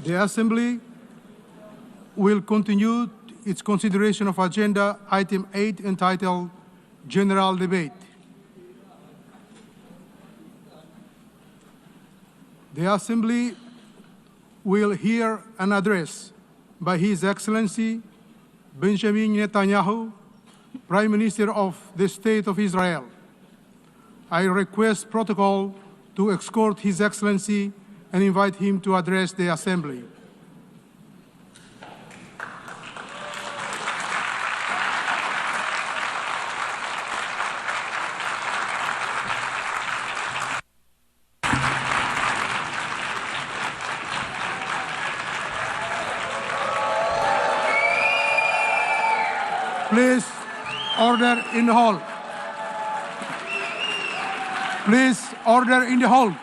The Assembly will continue its consideration of Agenda Item 8 entitled General Debate. The Assembly will hear an address by His Excellency Benjamin Netanyahu, Prime Minister of the State of Israel. I request protocol to escort His Excellency and invite him to address the Assembly. Please, order in the hall. Please, order in the hall.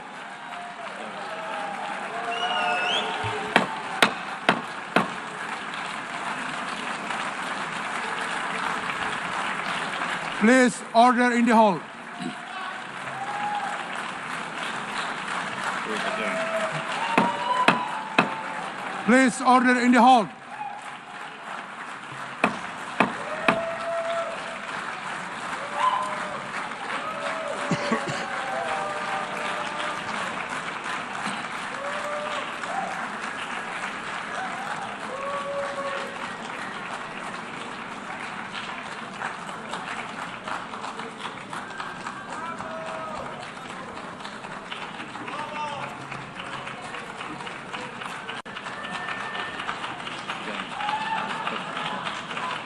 Please, order in the hall. Please, order in the hall.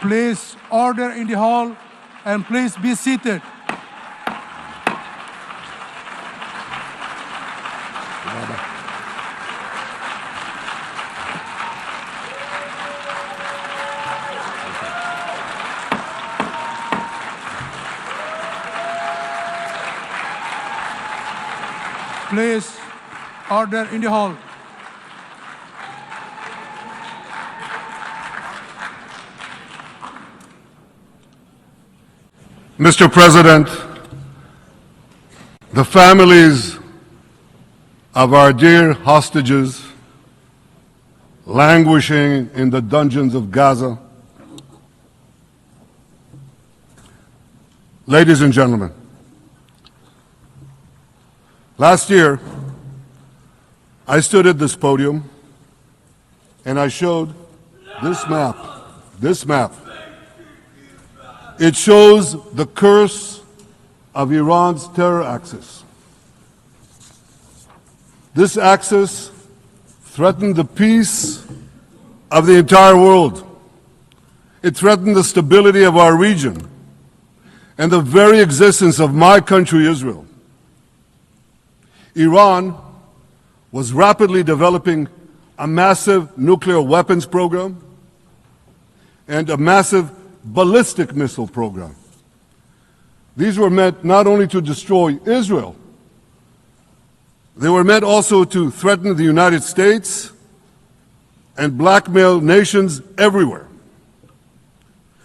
Please, order in the hall, and please be seated. Please, order in the hall. Mr. President, the families of our dear hostages languishing in the dungeons of Gaza, ladies and gentlemen, last year I stood at this podium and I showed this map. It shows the curse of Iran's terror axis. This axis threatened the peace of the entire world. It threatened the stability of our region and the very existence of my country, Israel. Iran was rapidly developing a massive nuclear weapons program and a massive ballistic missile program. These were meant not only to destroy Israel, they were meant also to threaten the United States and blackmail nations everywhere.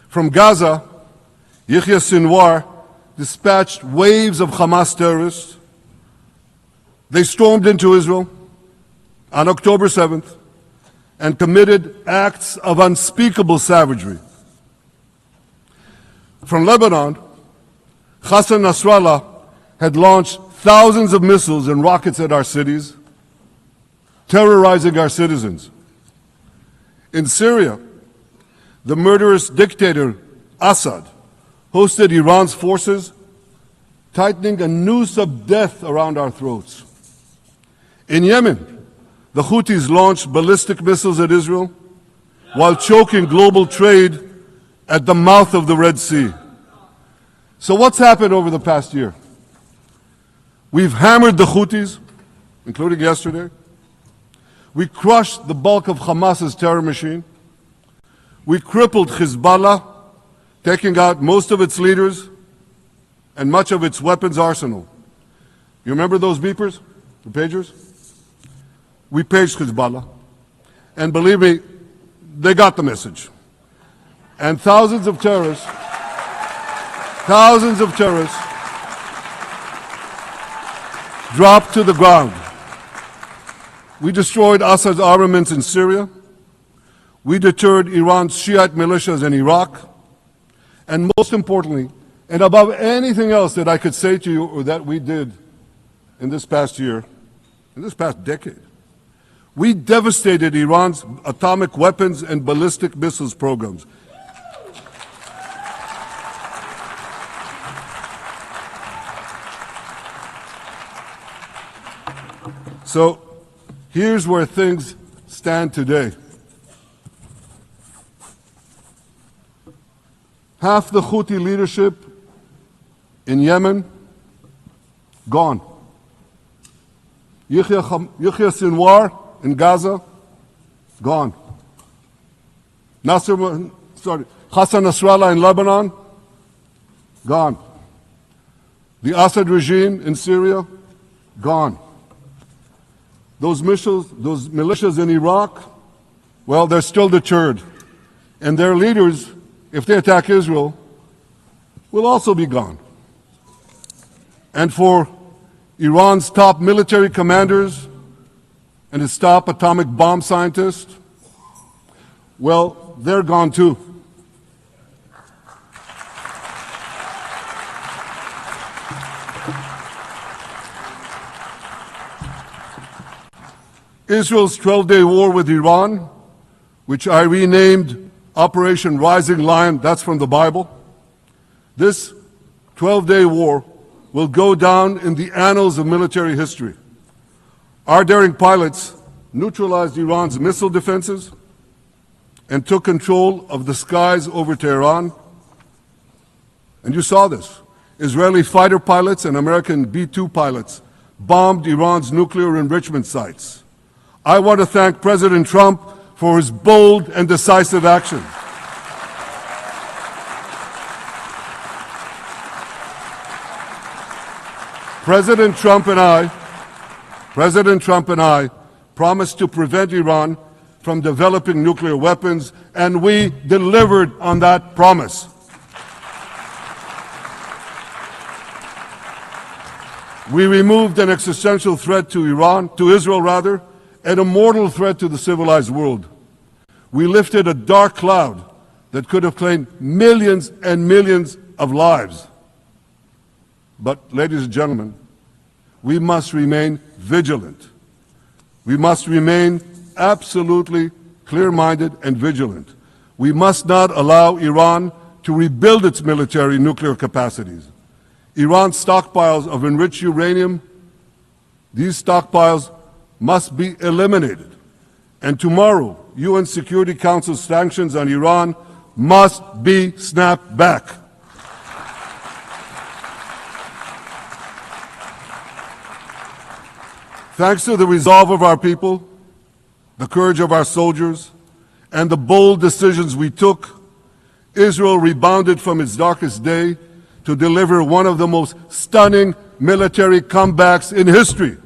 From Gaza, Yahya Sinwar dispatched waves of Hamas terrorists. They stormed into Israel on October 7th and committed acts of unspeakable savagery. From Lebanon, Hassan Nasrallah had launched thousands of missiles and rockets at our cities, terrorizing our citizens. In Syria, the murderous dictator Assad hosted Iran's forces, tightening a noose of death around our throats. In Yemen, the Houthis launched ballistic missiles at Israel while choking global trade at the mouth of the Red Sea. So what's happened over the past year? We've hammered the Houthis, including yesterday. We crushed the bulk of Hamas's terror machine. We crippled Hezbollah, taking out most of its leaders and much of its weapons arsenal. You remember those beepers, the pagers? We paged Hezbollah, and believe me, they got the message. And thousands of terrorists dropped to the ground. We destroyed Assad's armaments in Syria. We deterred Iran's Shiite militias in Iraq. And most importantly, and above anything else that I could say to you or that we did in this past year, in this past decade, we devastated Iran's atomic weapons and ballistic missiles programs. So here's where things stand today. Half the Houthi leadership in Yemen, gone. Yahya Sinwar in Gaza, gone. Hassan Nasrallah in Lebanon, gone. The Assad regime in Syria, gone. Those militias in Iraq, well, they're still deterred. And their leaders, if they attack Israel, will also be gone. And for Iran's top military commanders and its top atomic bomb scientists, well, they're gone too. Israel's 12-day war with Iran, which I renamed Operation Rising Lion, that's from the Bible. This 12-day war will go down in the annals of military history. Our daring pilots neutralized Iran's missile defenses and took control of the skies over Tehran. And you saw this. Israeli fighter pilots and American B-2 pilots bombed Iran's nuclear enrichment sites. I want to thank President Trump for his bold and decisive action. President Trump and I promised to prevent Iran from developing nuclear weapons, and we delivered on that promise. We removed an existential threat to Israel, and a mortal threat to the civilized world. We lifted a dark cloud that could have claimed millions and millions of lives. But, ladies and gentlemen, we must remain vigilant. We must remain absolutely clear-minded and vigilant. We must not allow Iran to rebuild its military nuclear capacities. Iran's stockpiles of enriched uranium, these stockpiles must be eliminated. And tomorrow, UN Security Council sanctions on Iran must be snapped back. Thanks to the resolve of our people, the courage of our soldiers, and the bold decisions we took, Israel rebounded from its darkest day to deliver one of the most stunning military comebacks in history.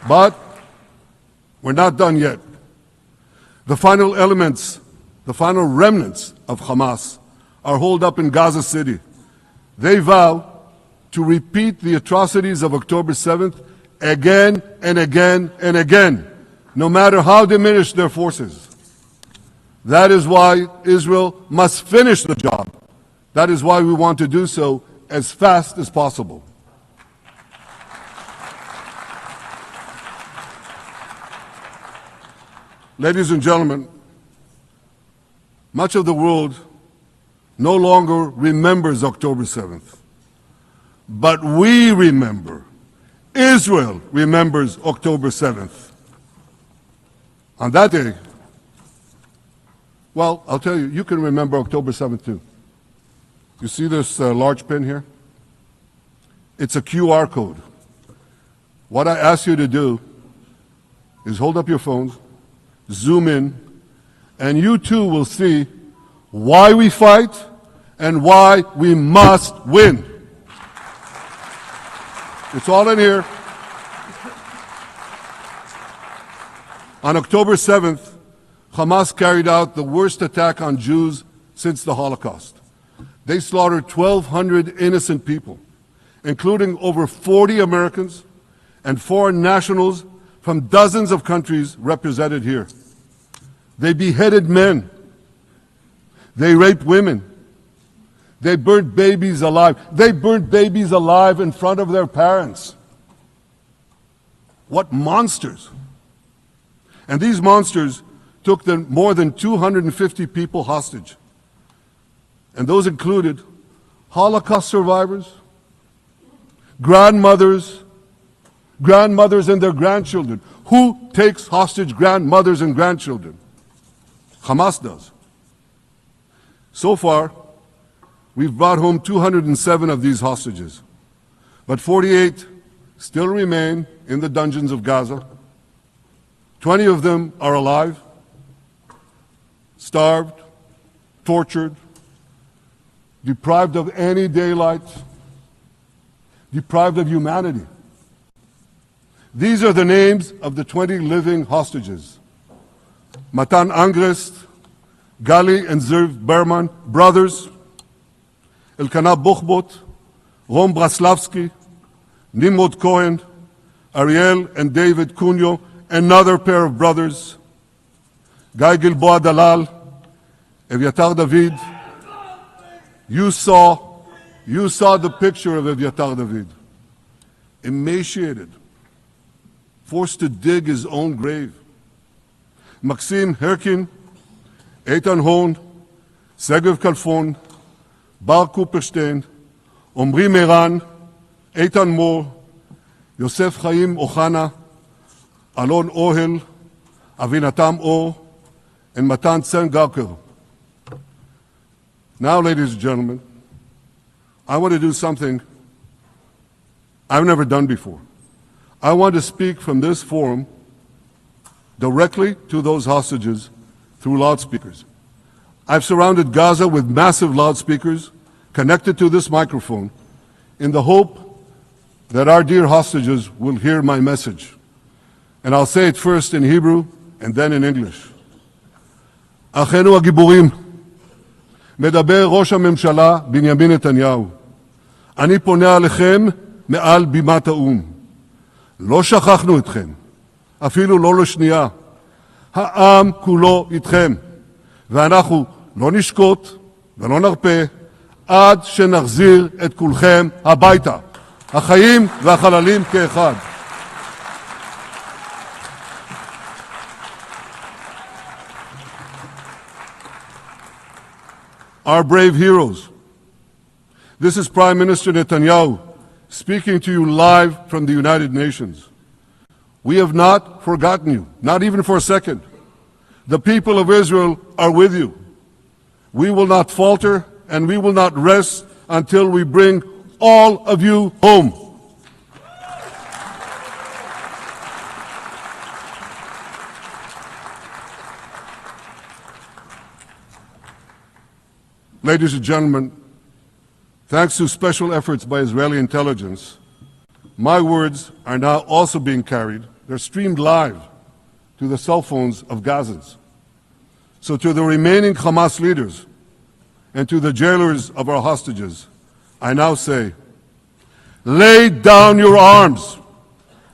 But we're not done yet. The final remnants of Hamas are holed up in Gaza City. They vow to repeat the atrocities of October 7th again and again and again, no matter how diminished their forces. That is why Israel must finish the job. That is why we want to do so as fast as possible. Ladies and gentlemen, much of the world no longer remembers October 7th, but we remember. Israel remembers October 7th. On that day, well, I'll tell you, you can remember October 7th too. You see this large pin here? It's a QR code. What I ask you to do is hold up your phones, zoom in, and you too will see why we fight and why we must win. It's all in here. On October 7th, Hamas carried out the worst attack on Jews since the Holocaust. They slaughtered 1,200 innocent people including over 40 Americans and foreign nationals from dozens of countries represented here. They beheaded men. They raped women. They burnt babies alive. They burnt babies alive in front of their parents. What monsters! And these monsters took more than 250 people hostage. And those included Holocaust survivors, grandmothers and their grandchildren. Who takes hostage grandmothers and grandchildren? Hamas does. So far, we've brought home 207 of these hostages, but 48 still remain in the dungeons of Gaza. 20 of them are alive, starved, tortured, deprived of any daylight, deprived of humanity. These are the names of the 20 living hostages. Matan Angrest, Gali and Zerv Berman, brothers, Elkanah Buchbot, Rom Braslavsky, Nimrod Cohen, Ariel and David Cunyo, another pair of brothers, Guy Gilboa Dalal, Eviatar David. You saw the picture of Eviatar David, emaciated, forced to dig his own grave. Maxim Herkin, Eitan Horn, Segev Kalfon, Bar Kupperstein, Omri Meran, Eitan Moore, Yosef Chaim Ochana, Alon Ohel, Avinatam Or, and Matan Tsengarker. Now, ladies and gentlemen, I want to do something I've never done before. I want to speak from this forum directly to those hostages through loudspeakers. I've surrounded Gaza with massive loudspeakers connected to this microphone in the hope that our dear hostages will hear my message. And I'll say it first in Hebrew and then in English. אחינו הגיבורים, מדבר ראש הממשלה בנימין נתניהו. אני פונה עליכם מעל בימת האו"ם. לא שכחנו אתכם, אפילו לא לשנייה. העם כולו איתכם, ואנחנו לא נשקוט ולא נרפה עד שנחזיר את כולכם הביתה, החיים והחללים כאחד. Our brave heroes. This is Prime Minister Netanyahu speaking to you live from the United Nations. We have not forgotten you, not even for a second. The people of Israel are with you. We will not falter and we will not rest until we bring all of you home. Ladies and gentlemen, thanks to special efforts by Israeli intelligence, my words are now also being carried. They're streamed live to the cell phones of Gazans. So to the remaining Hamas leaders and to the jailers of our hostages, I now say, lay down your arms.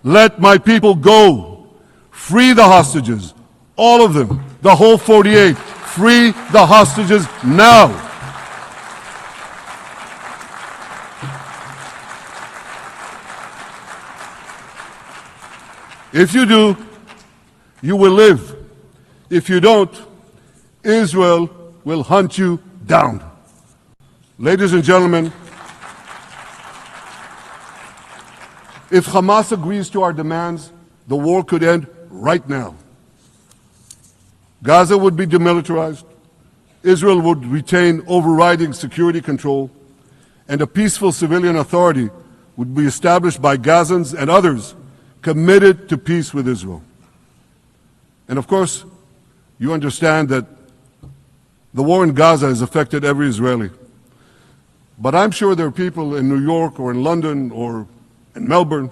Let my people go. Free the hostages, all of them, the whole 48. Free the hostages now. If you do, you will live. If you don't, Israel will hunt you down. Ladies and gentlemen, if Hamas agrees to our demands, the war could end right now. Gaza would be demilitarized, Israel would retain overriding security control, and a peaceful civilian authority would be established by Gazans and others committed to peace with Israel. And of course, you understand that the war in Gaza has affected every Israeli. But I'm sure there are people in New York or in London or in Melbourne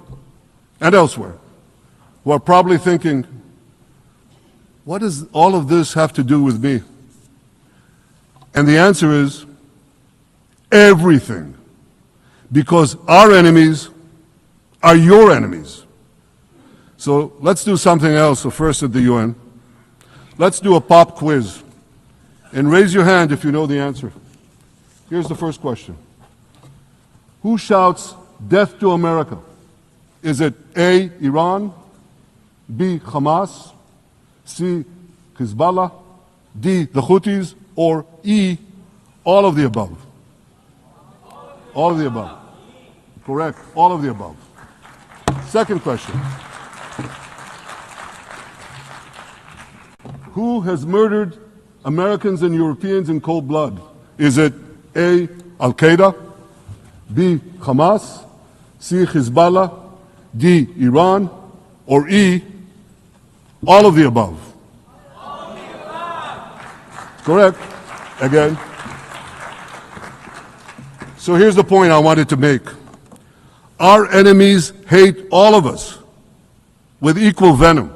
and elsewhere who are probably thinking, what does all of this have to do with me? And the answer is everything. because our enemies are your enemies. So let's do something else. So first at the UN, let's do a pop quiz. And raise your hand if you know the answer. Here's the first question. Who shouts death to America? Is it A, Iran, B, Hamas, C, Hezbollah, D, the Houthis, or E, all of the above? All of the above. Correct, all of the above. Second question. Who has murdered Americans and Europeans in cold blood? Is it A, Al-Qaeda, B, Hamas, C, Hezbollah, D, Iran, or E, all of the above? All of the above. Correct. Again. So here's the point I wanted to make. Our enemies hate all of us with equal venom.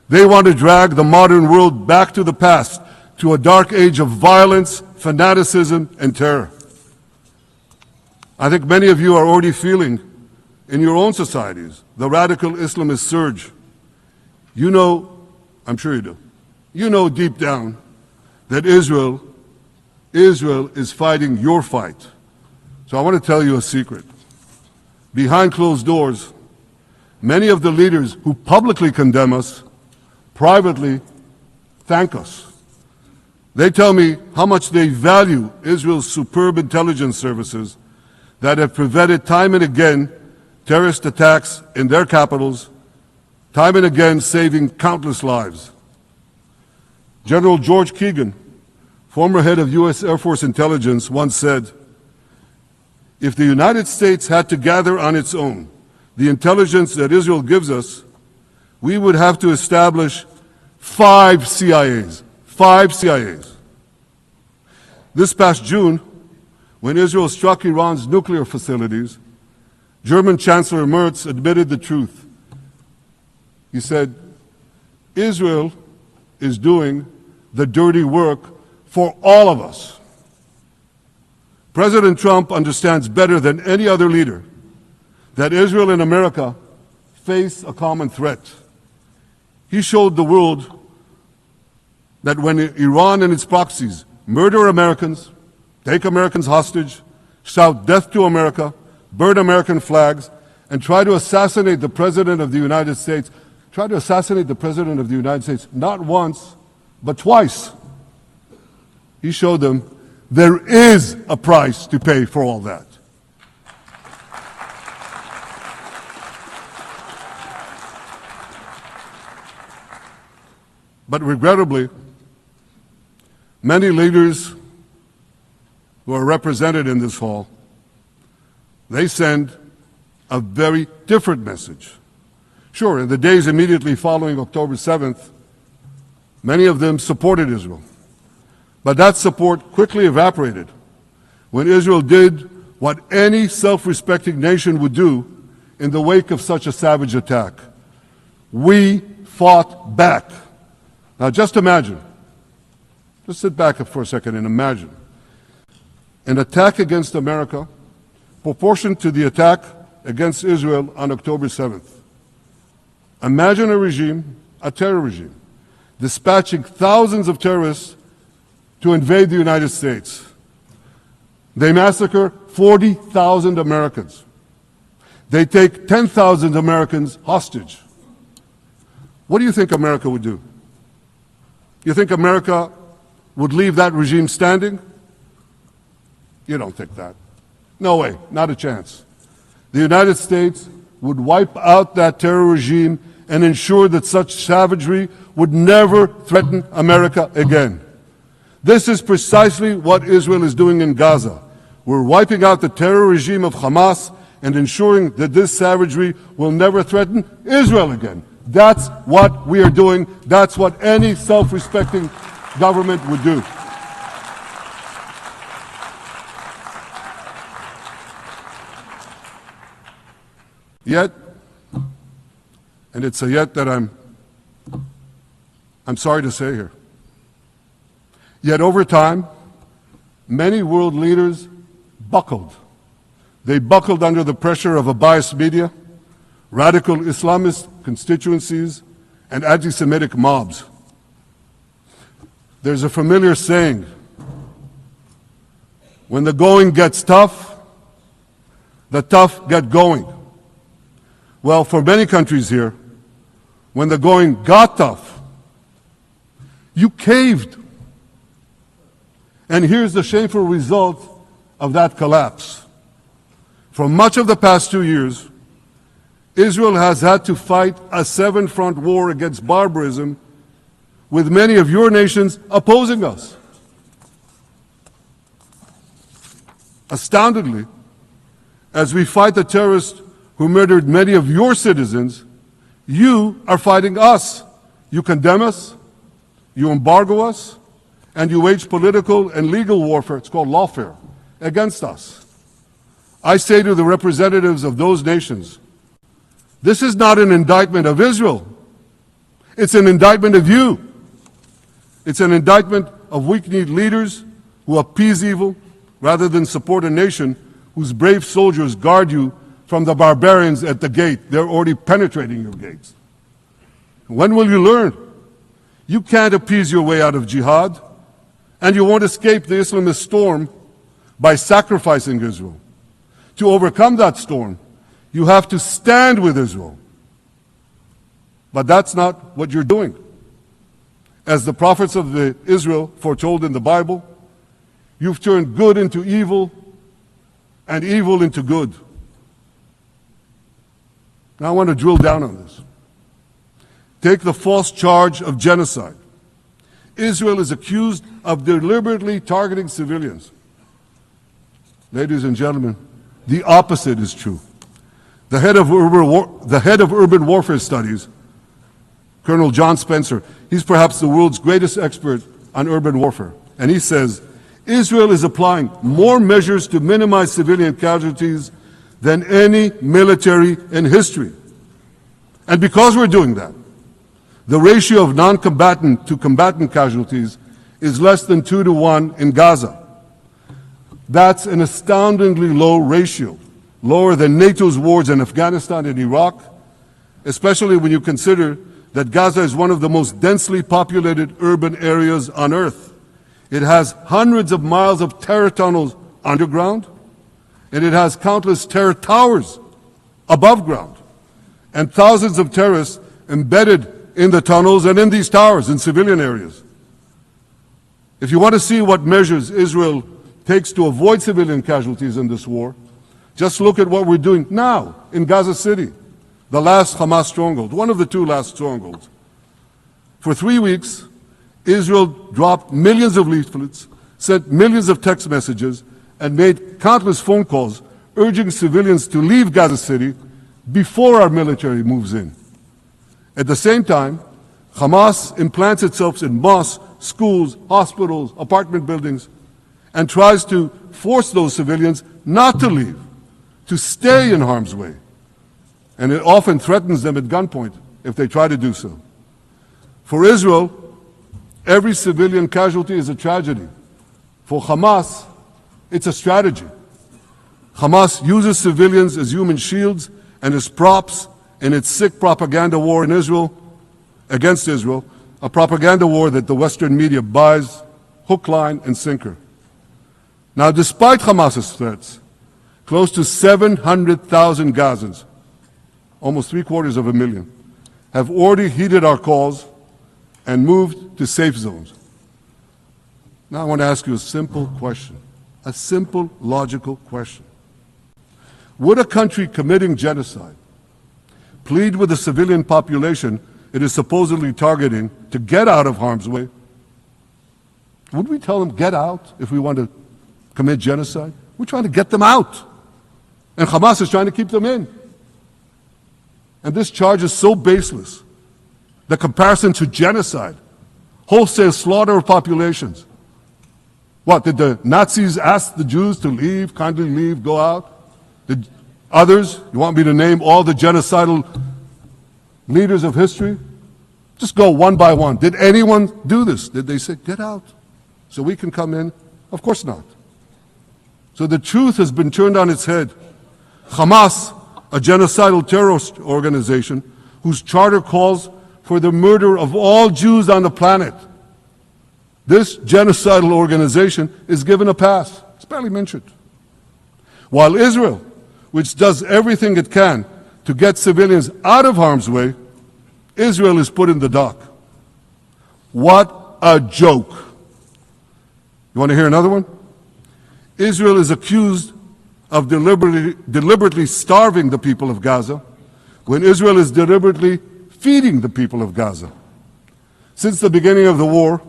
They want to drag the modern world back to the past, to a dark age of violence, fanaticism, and terror. I think many of you are already feeling in your own societies the radical Islamist surge. You know, I'm sure you do, you know deep down that Israel is fighting your fight. So I want to tell you a secret. Behind closed doors, many of the leaders who publicly condemn us privately thank us. They tell me how much they value Israel's superb intelligence services that have prevented time and again terrorist attacks in their capitals, time and again saving countless lives. General George Keegan, former head of U.S. Air Force intelligence, once said, "If the United States had to gather on its own the intelligence that Israel gives us, we would have to establish 5 CIAs. 5 CIAs. This past June, when Israel struck Iran's nuclear facilities, German Chancellor Merz admitted the truth. He said, Israel is doing the dirty work for all of us. President Trump understands better than any other leader that Israel and America face a common threat. He showed the world that when Iran and its proxies murder Americans, take Americans hostage, shout death to America, burn American flags, and try to assassinate the President of the United States, not once, but twice. He showed them there is a price to pay for all that. But regrettably, many leaders who are represented in this hall, they send a very different message. Sure, in the days immediately following October 7th, many of them supported Israel. But that support quickly evaporated when Israel did what any self-respecting nation would do in the wake of such a savage attack. We fought back. Now just imagine, just sit back for a second and imagine an attack against America proportioned to the attack against Israel on October 7th. Imagine a regime, a terror regime, dispatching thousands of terrorists to invade the United States. They massacre 40,000 Americans. They take 10,000 Americans hostage. What do you think America would do? You think America would leave that regime standing? You don't think that. No way, not a chance. The United States would wipe out that terror regime and ensure that such savagery would never threaten America again. This is precisely what Israel is doing in Gaza. We're wiping out the terror regime of Hamas and ensuring that this savagery will never threaten Israel again. That's what we are doing. That's what any self-respecting government would do. Yet, and it's a yet that I'm sorry to say here, yet over time, many world leaders buckled. They buckled under the pressure of a biased media, radical Islamist constituencies, and anti-Semitic mobs. There's a familiar saying, when the going gets tough, the tough get going. Well, for many countries here, when the going got tough, you caved. And here's the shameful result of that collapse. For much of the past 2 years, Israel has had to fight a seven-front war against barbarism, with many of your nations opposing us. Astoundingly, as we fight the terrorists who murdered many of your citizens, you are fighting us. You condemn us, you embargo us, and you wage political and legal warfare, it's called lawfare, against us. I say to the representatives of those nations, this is not an indictment of Israel. It's an indictment of you. It's an indictment of weak-kneed leaders who appease evil rather than support a nation whose brave soldiers guard you from the barbarians at the gate. They're already penetrating your gates. When will you learn? You can't appease your way out of jihad, and you won't escape the Islamist storm by sacrificing Israel. To overcome that storm, you have to stand with Israel. But that's not what you're doing. As the prophets of Israel foretold in the Bible, you've turned good into evil and evil into good. Now I want to drill down on this. Take the false charge of genocide. Israel is accused of deliberately targeting civilians. Ladies and gentlemen, the opposite is true. The head of urban warfare studies, Colonel John Spencer, he's perhaps the world's greatest expert on urban warfare. And he says, Israel is applying more measures to minimize civilian casualties than any military in history. And because we're doing that, the ratio of non-combatant to combatant casualties is less than 2 to 1 in Gaza. That's an astoundingly low ratio, lower than NATO's wars in Afghanistan and Iraq, especially when you consider that Gaza is one of the most densely populated urban areas on Earth. It has hundreds of miles of terror tunnels underground, and it has countless terror towers above ground, and thousands of terrorists embedded in the tunnels and in these towers in civilian areas. If you want to see what measures Israel takes to avoid civilian casualties in this war, just look at what we're doing now in Gaza City, the last Hamas stronghold, one of the 2 last strongholds. For 3 weeks, Israel dropped millions of leaflets, sent millions of text messages, and made countless phone calls urging civilians to leave Gaza City before our military moves in. At the same time, Hamas implants itself in mosques, schools, hospitals, apartment buildings, and tries to force those civilians not to leave, to stay in harm's way. And it often threatens them at gunpoint if they try to do so. For Israel, every civilian casualty is a tragedy. For Hamas, it's a strategy. Hamas uses civilians as human shields and as props in its sick propaganda war in Israel, against Israel, a propaganda war that the Western media buys hook, line, and sinker. Now, despite Hamas's threats, close to 700,000 Gazans, almost 750,000, have already heeded our calls and moved to safe zones. Now I want to ask you a simple question, a simple, logical question. Would a country committing genocide plead with the civilian population it is supposedly targeting to get out of harm's way? Would we tell them, get out, if we want to commit genocide? We're trying to get them out. And Hamas is trying to keep them in. And this charge is so baseless. The comparison to genocide, wholesale slaughter of populations. What, did the Nazis ask the Jews to leave, kindly leave, go out? Did others, you want me to name all the genocidal leaders of history? Just go one by one. Did anyone do this? Did they say, get out so we can come in? Of course not. So the truth has been turned on its head. Hamas, a genocidal terrorist organization whose charter calls for the murder of all Jews on the planet. This genocidal organization is given a pass. It's barely mentioned. While Israel, which does everything it can to get civilians out of harm's way, Israel is put in the dock. What a joke. You want to hear another one? Israel is accused of deliberately starving the people of Gaza when Israel is deliberately feeding the people of Gaza. Since the beginning of the war,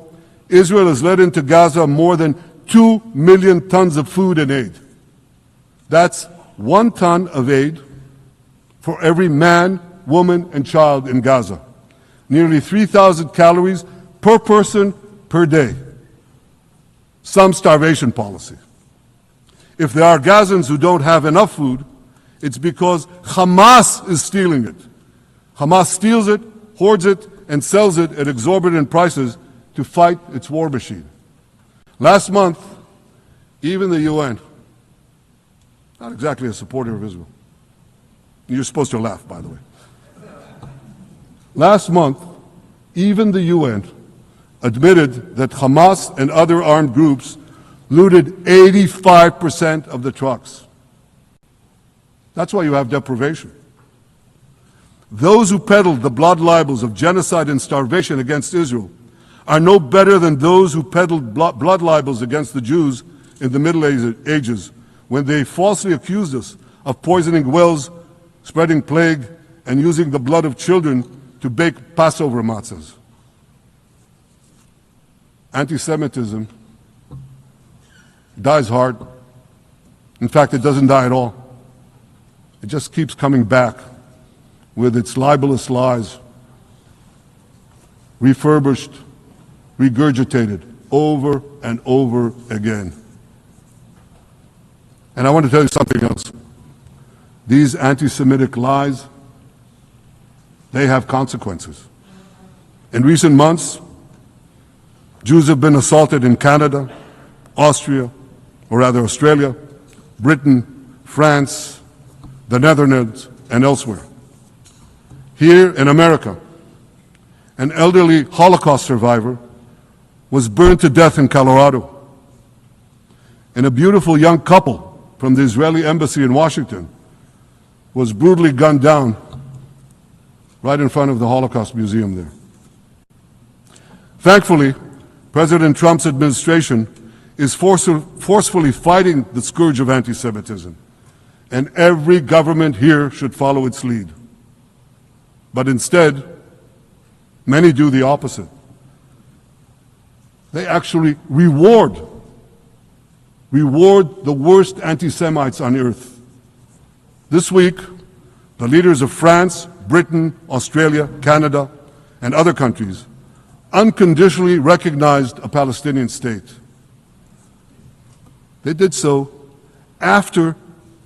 Israel has let into Gaza more than 2 million tons of food and aid. That's 1 ton of aid for every man, woman, and child in Gaza. Nearly 3,000 calories per person per day. Some starvation policy. If there are Gazans who don't have enough food, it's because Hamas is stealing it. Hamas steals it, hoards it, and sells it at exorbitant prices to fight its war machine. Last month, even the UN, not exactly a supporter of Israel. You're supposed to laugh, by the way. Last month, even the UN admitted that Hamas and other armed groups looted 85% of the trucks. That's why you have deprivation. Those who peddled the blood libels of genocide and starvation against Israel are no better than those who peddled blood libels against the Jews in the Middle Ages when they falsely accused us of poisoning wells, spreading plague, and using the blood of children to bake Passover matzahs. Anti-Semitism dies hard. In fact, it doesn't die at all. It just keeps coming back with its libelous lies, refurbished, regurgitated over and over again. And I want to tell you something else. These anti-Semitic lies, they have consequences. In recent months, Jews have been assaulted in Canada, Austria, or rather Australia, Britain, France, the Netherlands, and elsewhere. Here in America, an elderly Holocaust survivor was burned to death in Colorado. And a beautiful young couple from the Israeli embassy in Washington was brutally gunned down right in front of the Holocaust Museum there. Thankfully, President Trump's administration is forcefully fighting the scourge of anti-Semitism, and every government here should follow its lead. But instead, many do the opposite. They actually reward the worst anti-Semites on earth. This week, the leaders of France, Britain, Australia, Canada, and other countries unconditionally recognized a Palestinian state. They did so after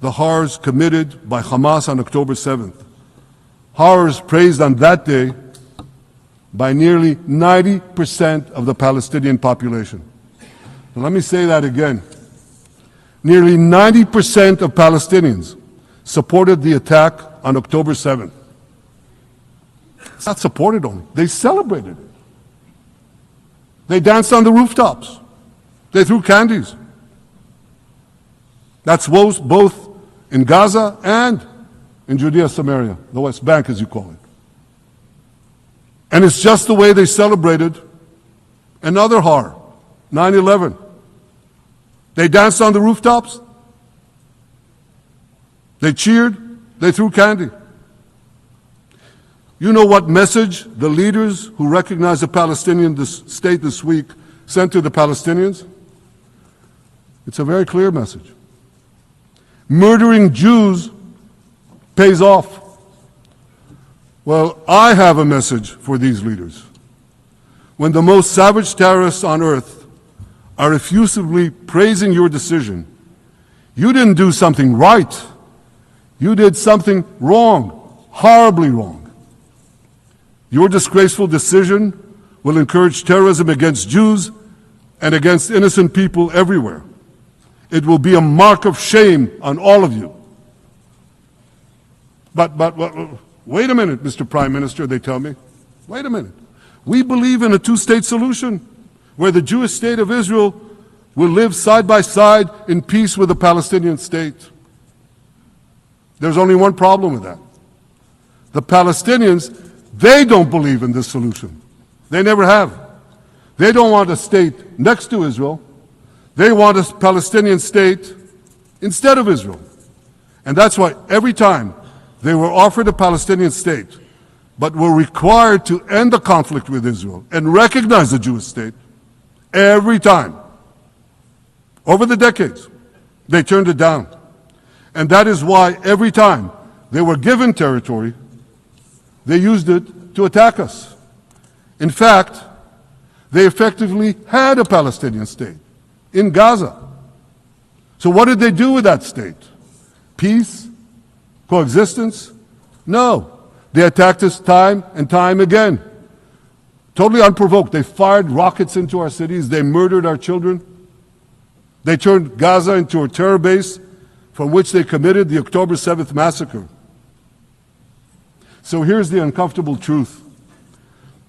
the horrors committed by Hamas on October 7th. Horrors praised on that day by nearly 90% of the Palestinian population. Now, let me say that again. Nearly 90% of Palestinians supported the attack on October 7th. It's not supported only, they celebrated it. They danced on the rooftops. They threw candies. That's both in Gaza and in Judea, Samaria, the West Bank as you call it. And it's just the way they celebrated another horror, 9/11. They danced on the rooftops. They cheered. They threw candy. You know what message the leaders who recognize the Palestinian state this week sent to the Palestinians? It's a very clear message. Murdering Jews pays off. Well, I have a message for these leaders. When the most savage terrorists on earth are effusively praising your decision, you didn't do something right. You did something wrong, horribly wrong. Your disgraceful decision will encourage terrorism against Jews and against innocent people everywhere. It will be a mark of shame on all of you. But wait a minute, Mr. Prime Minister, they tell me. Wait a minute. We believe in a two-state solution where the Jewish state of Israel will live side by side in peace with the Palestinian state. There's only one problem with that. The Palestinians, they don't believe in this solution. They never have. They don't want a state next to Israel. They want a Palestinian state instead of Israel. And that's why every time they were offered a Palestinian state, but were required to end the conflict with Israel and recognize the Jewish state, every time, over the decades, they turned it down. And that is why every time they were given territory, they used it to attack us. In fact, they effectively had a Palestinian state in Gaza. So what did they do with that state? Peace? Coexistence? No. They attacked us time and time again. Totally unprovoked. They fired rockets into our cities. They murdered our children. They turned Gaza into a terror base from which they committed the October 7th massacre. So here's the uncomfortable truth.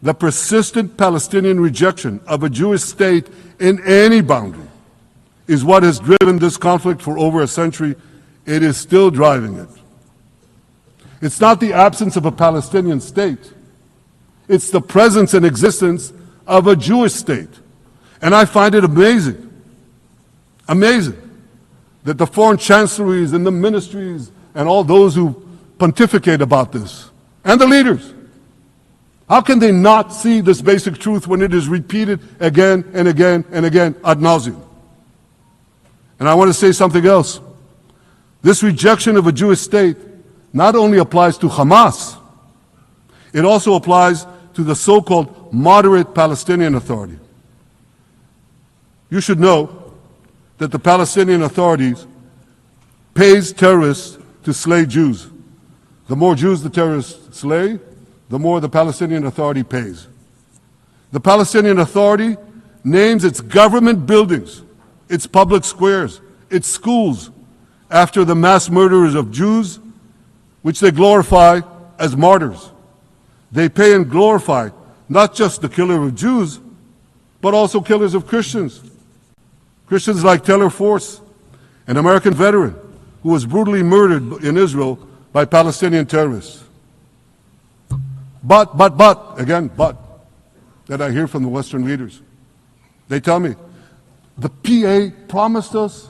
The persistent Palestinian rejection of a Jewish state in any boundary is what has driven this conflict for over a century. It is still driving it. It's not the absence of a Palestinian state. It's the presence and existence of a Jewish state. And I find it amazing that the foreign chancelleries and the ministries and all those who pontificate about this, and the leaders, how can they not see this basic truth when it is repeated again and again and again ad nauseum? And I want to say something else. This rejection of a Jewish state not only applies to Hamas, it also applies to the so-called moderate Palestinian Authority. You should know that the Palestinian authorities pays terrorists to slay Jews. The more Jews the terrorists slay, the more the Palestinian Authority pays. The Palestinian Authority names its government buildings, its public squares, its schools, after the mass murderers of Jews, which they glorify as martyrs. They pay and glorify not just the killer of Jews, but also killers of Christians. Christians like Taylor Force, an American veteran who was brutally murdered in Israel by Palestinian terrorists. But, that I hear from the Western leaders. They tell me, the PA promised us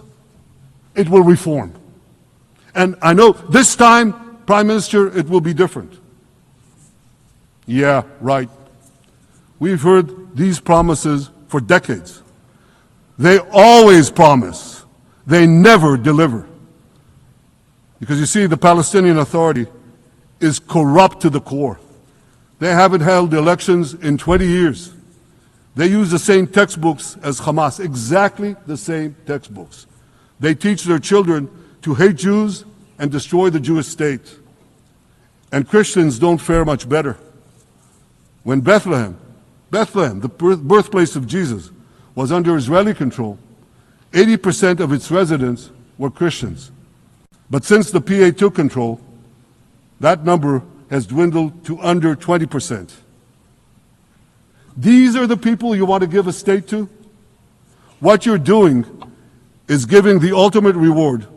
it will reform. And I know this time, Prime Minister, it will be different. Yeah, right. We've heard these promises for decades. They always promise. They never deliver. Because you see, the Palestinian Authority is corrupt to the core. They haven't held elections in 20 years. They use the same textbooks as Hamas, exactly the same textbooks. They teach their children to hate Jews and destroy the Jewish state. And Christians don't fare much better. When Bethlehem, the birthplace of Jesus, was under Israeli control, 80% of its residents were Christians. But since the PA took control, that number has dwindled to under 20%. These are the people you want to give a state to? What you're doing is giving the ultimate reward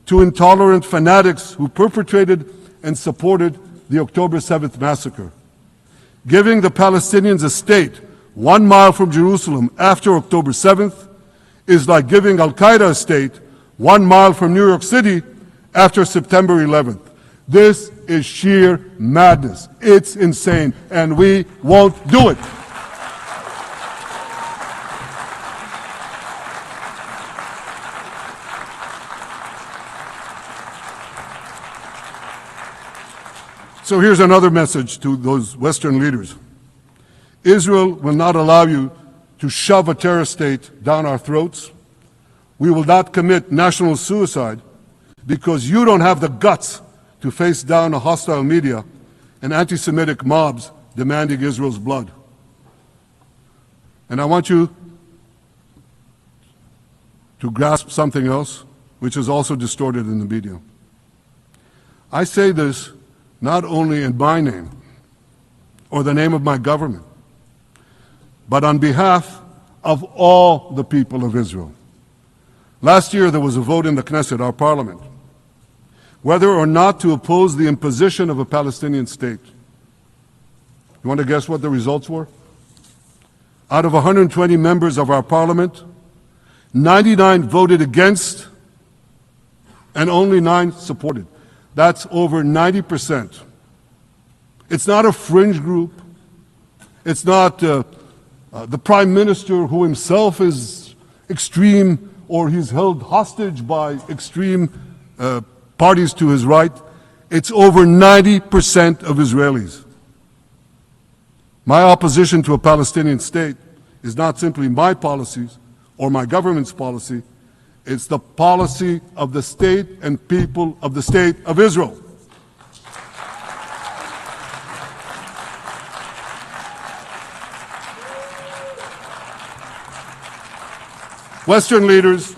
to intolerant fanatics who perpetrated and supported the October 7th massacre. Giving the Palestinians a state 1 mile from Jerusalem after October 7th is like giving Al-Qaeda a state 1 mile from New York City after September 11th. This is sheer madness. It's insane, and we won't do it. So here's another message to those Western leaders. Israel will not allow you to shove a terror state down our throats. We will not commit national suicide because you don't have the guts to face down a hostile media and anti-Semitic mobs demanding Israel's blood. And I want you to grasp something else, which is also distorted in the media. I say this not only in my name or the name of my government, but on behalf of all the people of Israel. Last year, there was a vote in the Knesset, our parliament, whether or not to oppose the imposition of a Palestinian state. You want to guess what the results were? Out of 120 members of our parliament, 99 voted against and only 9 supported. That's over 90%. It's not a fringe group. It's not the prime minister who himself is extreme or he's held hostage by extreme parties to his right. It's over 90% of Israelis. My opposition to a Palestinian state is not simply my policies or my government's policy. It's the policy of the state and people of the state of Israel. Western leaders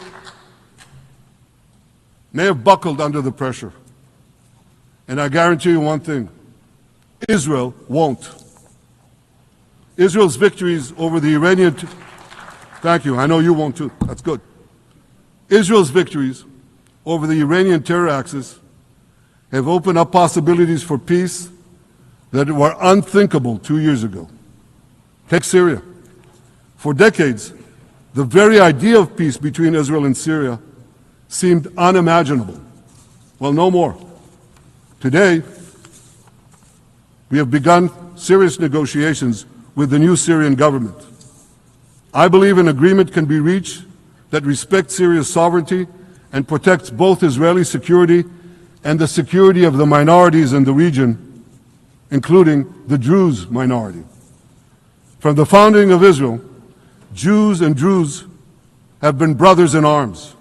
may have buckled under the pressure. And I guarantee you one thing, Israel won't. Israel's victories over the Iranian... Thank you, I know you won't too, that's good. Israel's victories over the Iranian terror axis have opened up possibilities for peace that were unthinkable 2 years ago. Take Syria. For decades, the very idea of peace between Israel and Syria seemed unimaginable. Well, no more. Today, we have begun serious negotiations with the new Syrian government. I believe an agreement can be reached that respects Syria's sovereignty and protects both Israeli security and the security of the minorities in the region, including the Druze minority. From the founding of Israel, Jews and Druze have been brothers in arms.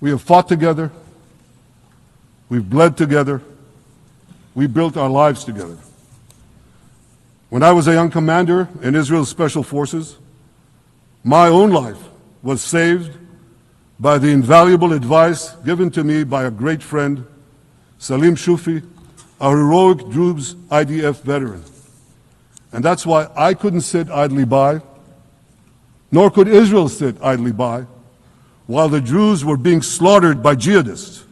We have fought together, we've bled together, we built our lives together. When I was a young commander in Israel's Special Forces, my own life was saved by the invaluable advice given to me by a great friend, Salim Shufi, a heroic Druze IDF veteran. And that's why I couldn't sit idly by, nor could Israel sit idly by, while the Druze were being slaughtered by jihadists.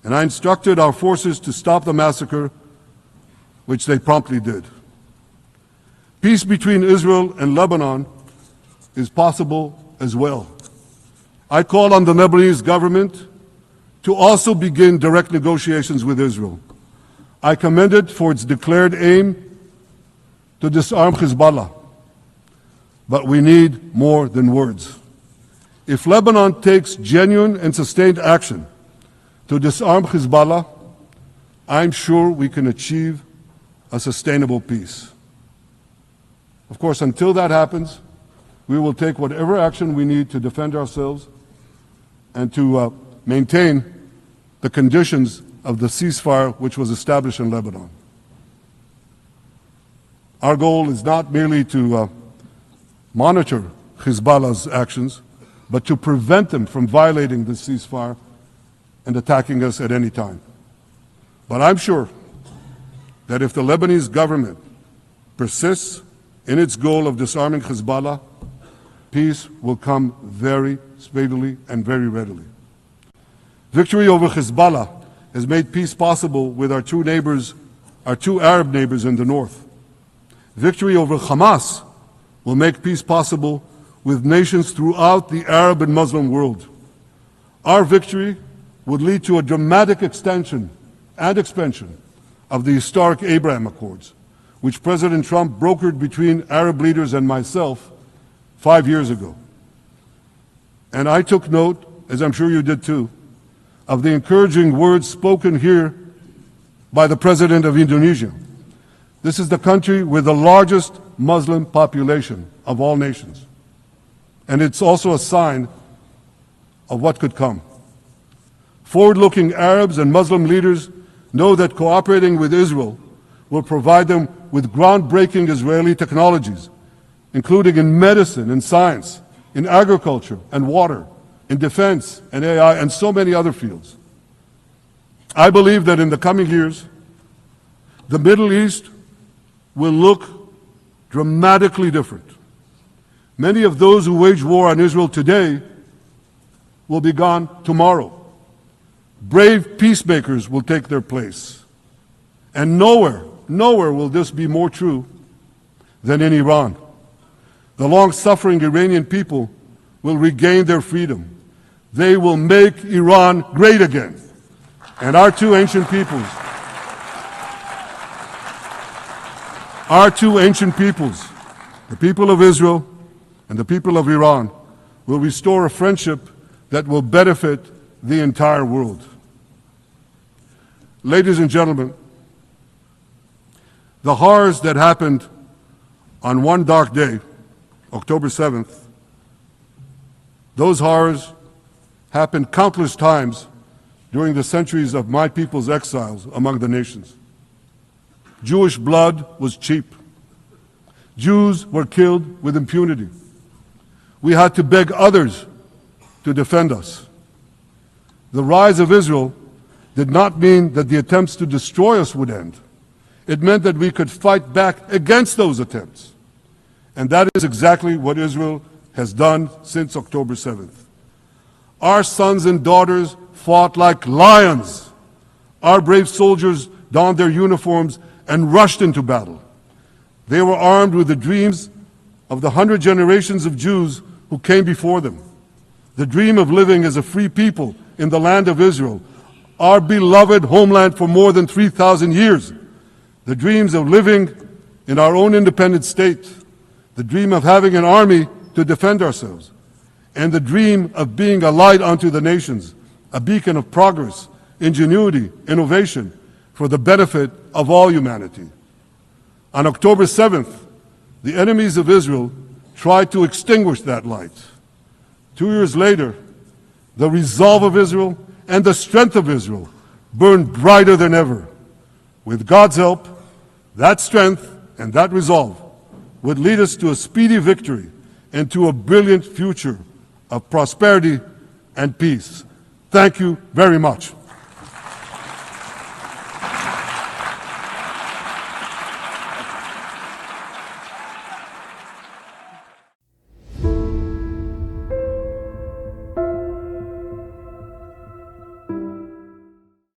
And I instructed our forces to stop the massacre, which they promptly did. Peace between Israel and Lebanon is possible as well. I call on the Lebanese government to also begin direct negotiations with Israel. I commend it for its declared aim to disarm Hezbollah. But we need more than words. If Lebanon takes genuine and sustained action to disarm Hezbollah, I'm sure we can achieve a sustainable peace. Of course, until that happens, we will take whatever action we need to defend ourselves and to maintain the conditions of the ceasefire which was established in Lebanon. Our goal is not merely to monitor Hezbollah's actions, but to prevent them from violating the ceasefire and attacking us at any time. But I'm sure that if the Lebanese government persists in its goal of disarming Hezbollah, peace will come very speedily and very readily. Victory over Hezbollah has made peace possible with our two Arab neighbors in the north. Victory over Hamas will make peace possible with nations throughout the Arab and Muslim world. Our victory would lead to a dramatic extension and expansion of the historic Abraham Accords, which President Trump brokered between Arab leaders and myself 5 years ago. And I took note, as I'm sure you did too, of the encouraging words spoken here by the President of Indonesia. This is the country with the largest Muslim population of all nations. And it's also a sign of what could come. Forward-looking Arabs and Muslim leaders know that cooperating with Israel will provide them with groundbreaking Israeli technologies, including in medicine and science, in agriculture and water, in defense and AI, and so many other fields. I believe that in the coming years, the Middle East will look dramatically different. Many of those who wage war on Israel today will be gone tomorrow. Brave peacemakers will take their place. And nowhere will this be more true than in Iran. The long-suffering Iranian people will regain their freedom. They will make Iran great again. And our two ancient peoples, the people of Israel and the people of Iran, will restore a friendship that will benefit the entire world. Ladies and gentlemen, the horrors that happened on one dark day, October 7th, those horrors happened countless times during the centuries of my people's exiles among the nations. Jewish blood was cheap. Jews were killed with impunity. We had to beg others to defend us. The rise of Israel did not mean that the attempts to destroy us would end. It meant that we could fight back against those attempts. And that is exactly what Israel has done since October 7th. Our sons and daughters fought like lions. Our brave soldiers donned their uniforms and rushed into battle. They were armed with the dreams of the 100 generations of Jews who came before them. The dream of living as a free people in the land of Israel, our beloved homeland for more than 3,000 years. The dreams of living in our own independent state. The dream of having an army to defend ourselves. And the dream of being a light unto the nations, a beacon of progress, ingenuity, innovation, for the benefit of all humanity. On October 7th, the enemies of Israel tried to extinguish that light. 2 years later, the resolve of Israel and the strength of Israel burned brighter than ever. With God's help, that strength and that resolve would lead us to a speedy victory and to a brilliant future of prosperity and peace. Thank you very much.